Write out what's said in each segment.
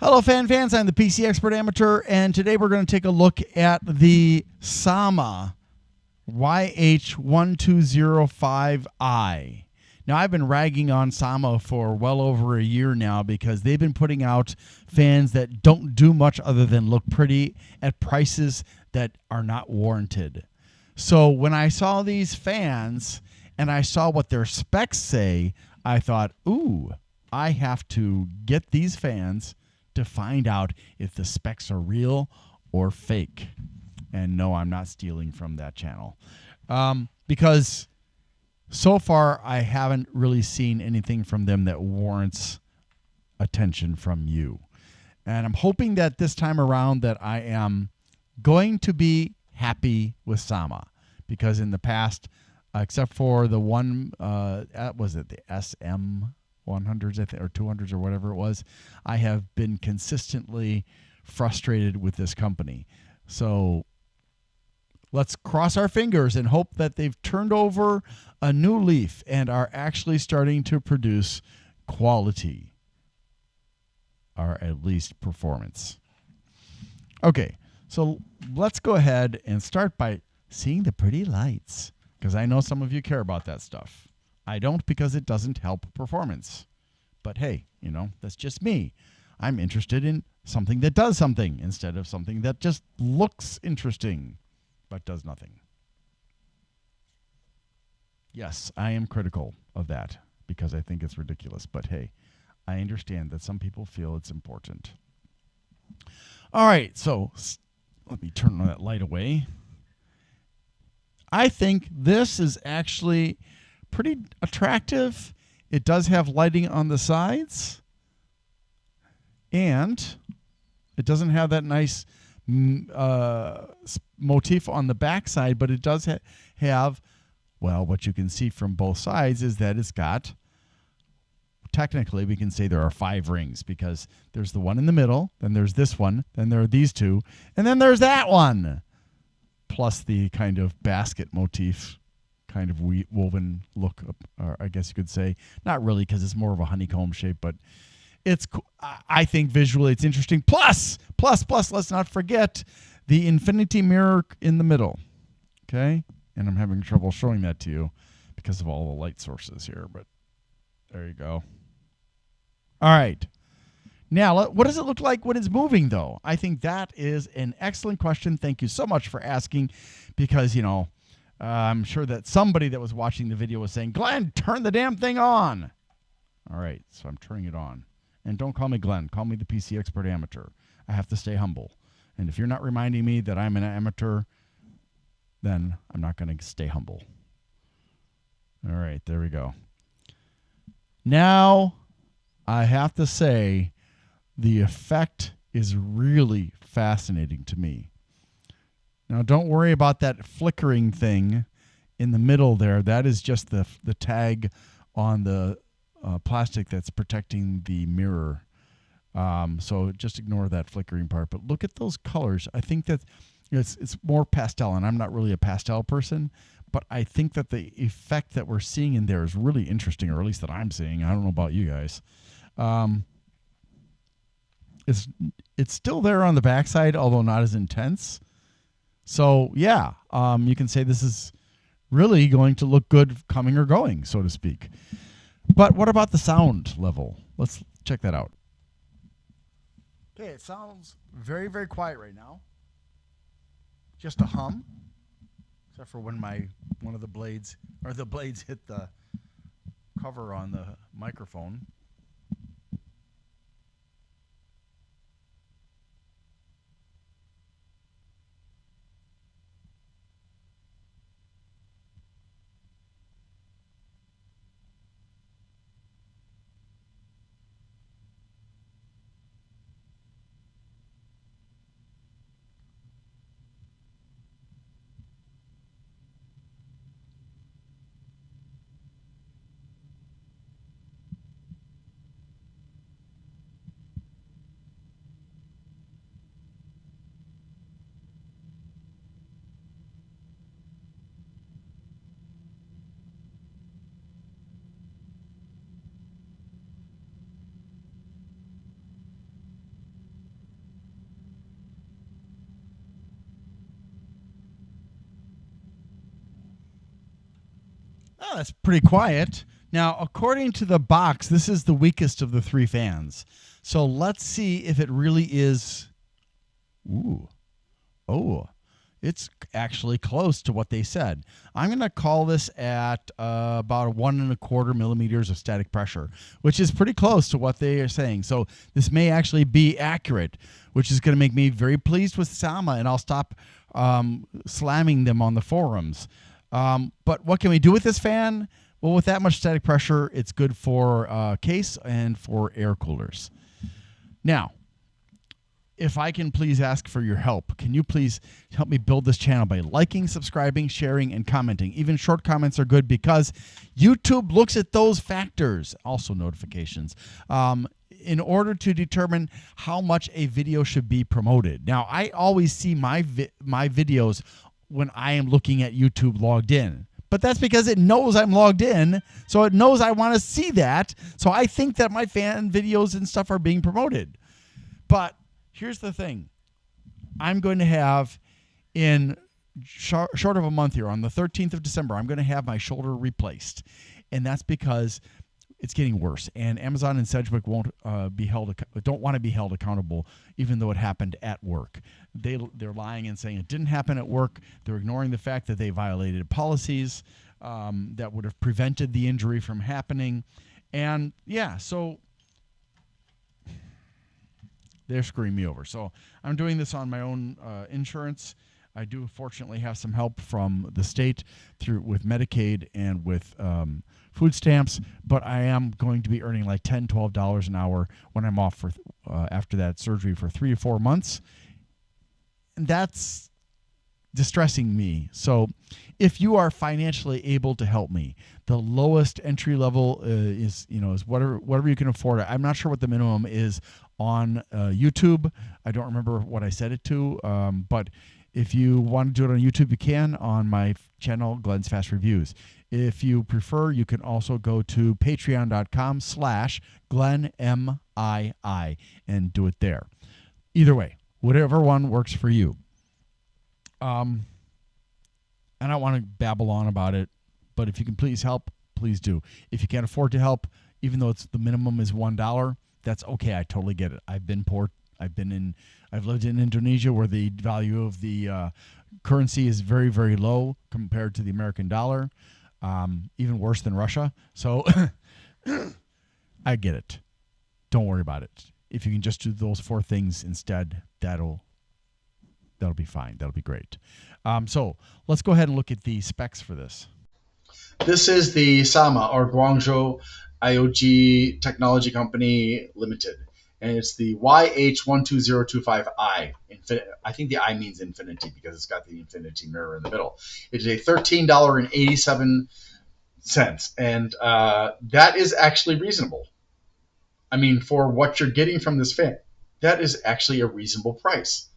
Hello fans, I'm the PC Expert Amateur, and today we're going to take a look at the Sama YH1205I. Now, I've been ragging on Sama for well over a year now because they've been putting out fans that don't do much other than look pretty at prices that are not warranted. So when I saw these fans and I saw what their specs say, I thought, ooh, I have to get these fans to find out if the specs are real or fake. And no, I'm not stealing from that channel. Because so far I haven't really seen anything from them that warrants attention from you. And I'm hoping that this time around that I am going to be happy with Sama. Because in the past, except for the one, was it the SM 100s, I think, or 200s, or whatever it was, I have been consistently frustrated with this company. So let's cross our fingers and hope that they've turned over a new leaf and are actually starting to produce quality, or at least performance. Okay, so let's go ahead and start by seeing the pretty lights, because I know some of you care about that stuff. I don't, because it doesn't help performance. But hey, you know, that's just me. I'm interested in something that does something instead of something that just looks interesting but does nothing. Yes, I am critical of that because I think it's ridiculous. But hey, I understand that some people feel it's important. All right, so let me turn that light away. I think this is actually pretty attractive. It does have lighting on the sides, and it doesn't have that nice motif on the back side, but it does have, well, what you can see from both sides is that it's got, technically we can say there are 5 rings, because there's the one in the middle, then there's this one, then there are these 2, and then there's that one, plus the kind of basket motif kind of woven look, or I guess you could say. Not really, because it's more of a honeycomb shape, but it's, I think visually it's interesting. Plus, let's not forget the infinity mirror in the middle. Okay? And I'm having trouble showing that to you because of all the light sources here, but there you go. All right. Now, what does it look like when it's moving, though? I think that is an excellent question. Thank you so much for asking, because, you know, I'm sure that somebody that was watching the video was saying, Glenn, turn the damn thing on. All right, so I'm turning it on. And don't call me Glenn. Call me the PC Expert Amateur. I have to stay humble. And if you're not reminding me that I'm an amateur, then I'm not going to stay humble. All right, there we go. Now, I have to say, the effect is really fascinating to me. Now, don't worry about that flickering thing in the middle there. That is just the tag on the plastic that's protecting the mirror. So just ignore that flickering part. But look at those colors. I think that it's more pastel, and I'm not really a pastel person, but I think that the effect that we're seeing in there is really interesting, or at least that I'm seeing. I don't know about you guys. It's still there on the backside, although not as intense. So, yeah, you can say this is really going to look good coming or going, so to speak. But what about the sound level? Let's check that out. Okay, it sounds very, very quiet right now. Just a hum, except for when one of the blades, or the blades hit the cover on the microphone. Oh, that's pretty quiet. Now, according to the box, this is the weakest of the three fans. So let's see if it really is. Ooh. Oh, it's actually close to what they said. I'm going to call this at about 1.25 millimeters of static pressure, which is pretty close to what they are saying. So this may actually be accurate, which is going to make me very pleased with Sama, and I'll stop slamming them on the forums. But what can we do with this fan? Well, with that much static pressure, it's good for case and for air coolers. Now, if I can please ask for your help, can you please help me build this channel by liking, subscribing, sharing, and commenting? Even short comments are good because YouTube looks at those factors, also notifications, in order to determine how much a video should be promoted. Now, I always see my videos when I am looking at YouTube logged in. But that's because it knows I'm logged in, so it knows I want to see that. So I think that my fan videos and stuff are being promoted. But here's the thing. I'm going to have, in short of a month here, on the 13th of December, I'm going to have my shoulder replaced. And that's because it's getting worse. And Amazon and Sedgwick don't want to be held accountable, even though it happened at work. They're lying and saying it didn't happen at work. They're ignoring the fact that they violated policies that would have prevented the injury from happening. And yeah, so they're screwing me over. So I'm doing this on my own insurance. I do fortunately have some help from the state with Medicaid and with food stamps, but I am going to be earning like $10, $12 an hour when I'm off for after that surgery for 3 to 4 months. And that's distressing me. So if you are financially able to help me, the lowest entry level is whatever you can afford. I'm not sure what the minimum is on YouTube. I don't remember what I set it to, but if you want to do it on YouTube, you can on my channel, Glenn's Fast Reviews. If you prefer, you can also go to patreon.com/GlennMII and do it there. Either way, whatever one works for you. I don't want to babble on about it, but if you can please help, please do. If you can't afford to help, even though the minimum is $1, that's okay. I totally get it. I've been poor. I've lived in Indonesia where the value of the currency is very, very low compared to the American dollar, even worse than Russia. So I get it. Don't worry about it. If you can just do those 4 things instead, that'll be fine. That'll be great. So let's go ahead and look at the specs for this. This is the Sama, or Guangzhou Aojie Technology Company Limited. And it's the YH1205I. I think the I means infinity because it's got the infinity mirror in the middle. It is a $13.87. And that is actually reasonable. I mean, for what you're getting from this fan, that is actually a reasonable price.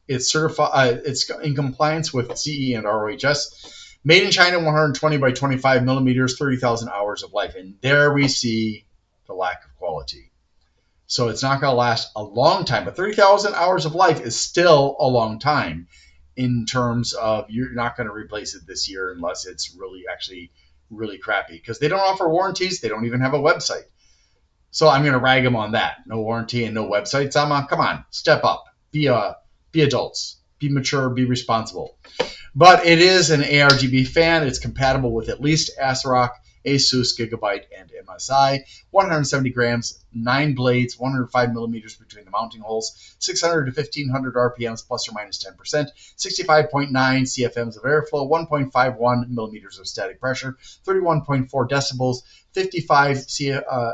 It's certified. It's in compliance with CE and ROHS. Made in China, 120 by 25 millimeters, 30,000 hours of life. And there we see the lack of quality. So it's not going to last a long time. But 30,000 hours of life is still a long time in terms of you're not going to replace it this year unless it's really crappy. Because they don't offer warranties. They don't even have a website. So I'm going to rag them on that. No warranty and no website. Sama, come on, step up. Be adults. Be mature. Be responsible. But it is an ARGB fan. It's compatible with at least ASRock, ASUS, Gigabyte, and MSI. 170 grams, 9 blades, 105 millimeters between the mounting holes, 600 to 1500 RPMs plus or minus 10%, 65.9 CFMs of airflow, 1.51 millimeters of static pressure, 31.4 decibels, 55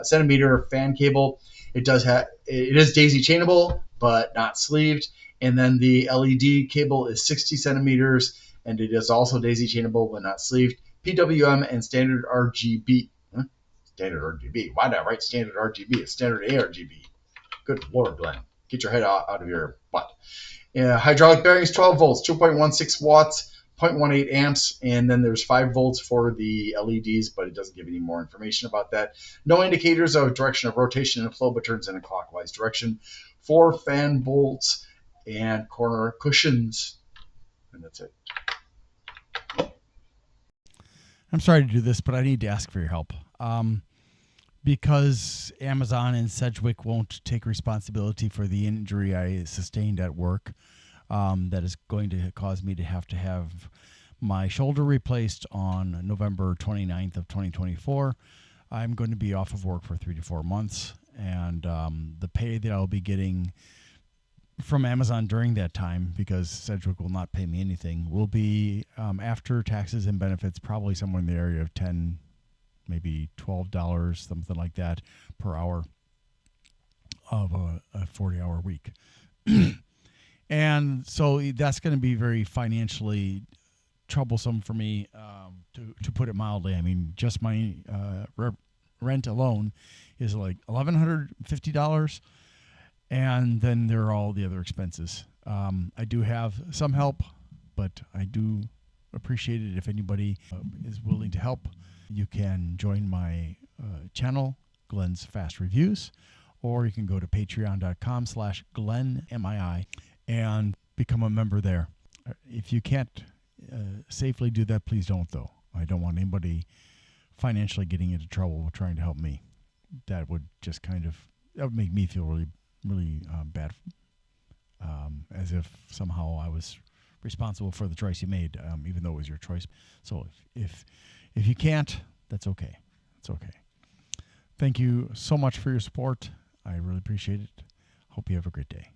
centimeter fan cable. It is daisy chainable, but not sleeved. And then the LED cable is 60 centimeters, and it is also daisy chainable, but not sleeved. PWM and standard RGB. Standard RGB. Why did I write standard RGB? It's standard ARGB. Good Lord, Glenn. Get your head out of your butt. Hydraulic bearings, 12 volts, 2.16 watts, 0.18 amps, and then there's 5 volts for the LEDs, but it doesn't give any more information about that. No indicators of direction of rotation and flow, but turns in a clockwise direction. 4 fan bolts and corner cushions. And that's it. I'm sorry to do this, but I need to ask for your help. Because Amazon and Sedgwick won't take responsibility for the injury I sustained at work, that is going to cause me to have my shoulder replaced on November 29th of 2024. I'm going to be off of work for 3 to 4 months, and the pay that I'll be getting from Amazon during that time, because Sedgwick will not pay me anything, will be after taxes and benefits, probably somewhere in the area of $10, maybe $12, something like that, per hour of a 40-hour week. And so that's going to be very financially troublesome for me, to put it mildly. I mean, just my rent alone is like $1,150, and then there are all the other expenses. I do have some help, but I do appreciate it if anybody is willing to help. You can join my channel, Glenn's Fast Reviews, or you can go to patreon.com/GlennMII and become a member there. If you can't safely do that, please don't, though. I don't want anybody financially getting into trouble trying to help me. That would just that would make me feel really, really bad, as if somehow I was responsible for the choice you made, even though it was your choice. So if you can't, that's okay. It's okay. Thank you so much for your support. I really appreciate it. Hope you have a great day.